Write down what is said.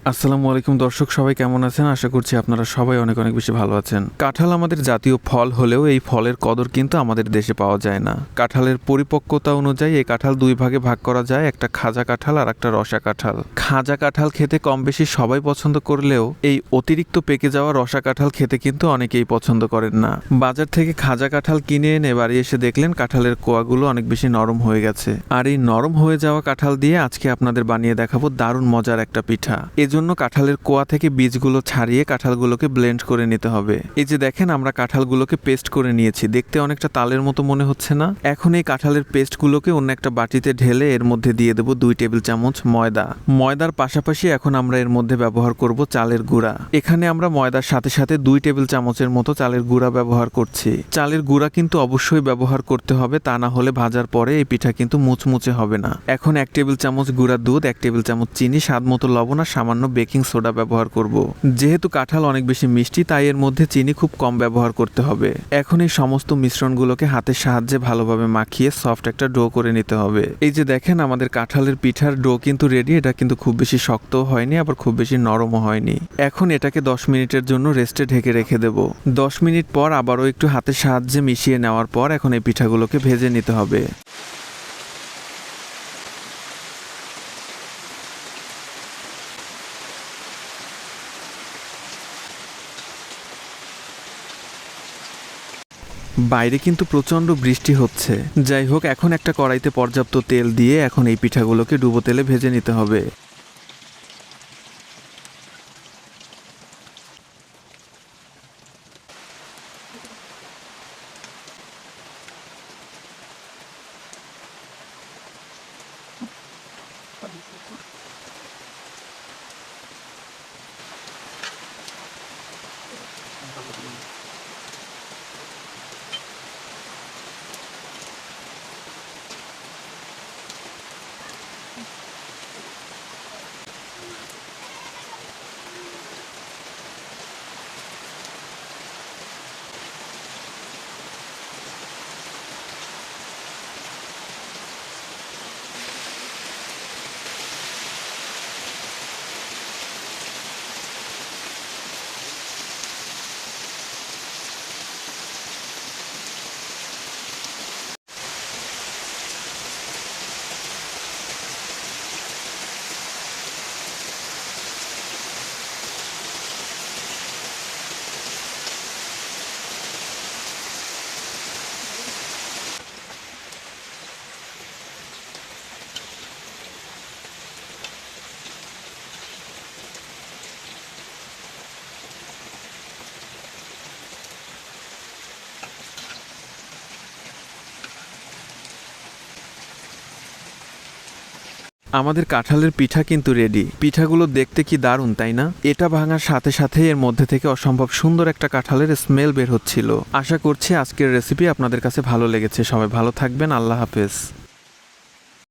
আসসালামু আলাইকুম দর্শক, সবাই কেমন আছেন? আশা করছি আপনারা সবাই অনেক অনেক বেশি ভালো আছেন। কাঁঠাল আমাদের জাতীয় ফল হলেও এই ফলের কদর কিন্তু আমাদের দেশে পাওয়া যায় না। কাঁঠালের পরিপক্কতা অনুযায়ী এই কাঁঠাল দুই ভাগে ভাগ করা যায়, একটা খাজা কাঁঠাল আর একটা রসা কাঁঠাল। খাজা কাঁঠাল খেতে কম বেশি সবাই পছন্দ করলেও এই অতিরিক্ত পেকে যাওয়া রসা কাঁঠাল খেতে কিন্তু অনেকেই পছন্দ করেন না। বাজার থেকে খাজা কাঁঠাল কিনে এনে বাড়ি এসে দেখলেন কাঁঠালের কোয়াগুলো অনেক বেশি নরম হয়ে গেছে। আর এই নরম হয়ে যাওয়া কাঁঠাল দিয়ে আজকে আপনাদের বানিয়ে দেখাবো দারুণ মজার একটা পিঠা। এজন্য কাঁঠালের কোয়া থেকে বীজগুলো ছাড়িয়ে কাঁঠালগুলোকে ব্লেন্ড করে নিতে হবে। এই যে দেখেন, আমরা কাঁঠালগুলোকে পেস্ট করে নিয়েছি। দেখতে অনেকটা তালের মতো মনে হচ্ছে না? এখন এই কাঁঠালের পেস্টগুলোকে অন্য একটা বাটিতে ঢেলে এর মধ্যে দিয়ে দেবো 2 টেবিল চামচ ময়দা। ময়দার পাশাপাশি এখন আমরা এর মধ্যে ব্যবহার করব চালের গুঁড়া। এখানে আমরা ময়দার সাথে সাথে 2 টেবিল চামচের মতো চালের গুঁড়া ব্যবহার করছি। চালের গুঁড়া কিন্তু অবশ্যই ব্যবহার করতে হবে, তা না হলে ভাজার পরে এই পিঠা কিন্তু মুচমুচে হবে না। এখন 1 টেবিল চামচ গুঁড়া দুধ, 1 টেবিল চামচ চিনি, স্বাদ মতো লবণ আর সামান্য বেকিং সোডা ব্যবহার করব। যেহেতু কাঁঠাল অনেক বেশি মিষ্টি, তাই এর মধ্যে চিনি খুব কম ব্যবহার করতে হবে। এখন এই সমস্ত মিশ্রণগুলোকে হাতের সাহায্যে ভালোভাবে মাখিয়ে সফট একটা ডো করে নিতে হবে। এই যে দেখেন, আমাদের কাঁঠালের পিঠার ডো কিন্তু রেডি। এটা কিন্তু খুব বেশি শক্তও হয়নি, আবার খুব বেশি নরমও হয়নি। এখন এটাকে 10 মিনিটের জন্য রেস্টে ঢেকে রেখে দেব। 10 মিনিট পর আবারও একটু হাতের সাহায্যে মিশিয়ে নেওয়ার পর এখন এই পিঠাগুলোকে ভেজে নিতে হবে। বাইরে কিন্তু প্রচণ্ড বৃষ্টি হচ্ছে। যাই হোক, এখন একটা কড়াইতে পর্যাপ্ত তেল দিয়ে এখন এই পিঠাগুলোকে ডুবো তেলে ভেজে নিতে হবে। আমাদের কাঁঠালের পিঠা কিন্তু রেডি। পিঠাগুলো দেখতে কি দারুণ, তাই না? এটা ভাঙার সাথে সাথে এর মধ্যে থেকে অসম্ভব সুন্দর একটা কাঁঠালের স্মেল বের হচ্ছিল। আশা করছি আজকের রেসিপি আপনাদের কাছে ভালো লেগেছে। সবাই ভালো থাকবেন। আল্লাহ হাফেজ।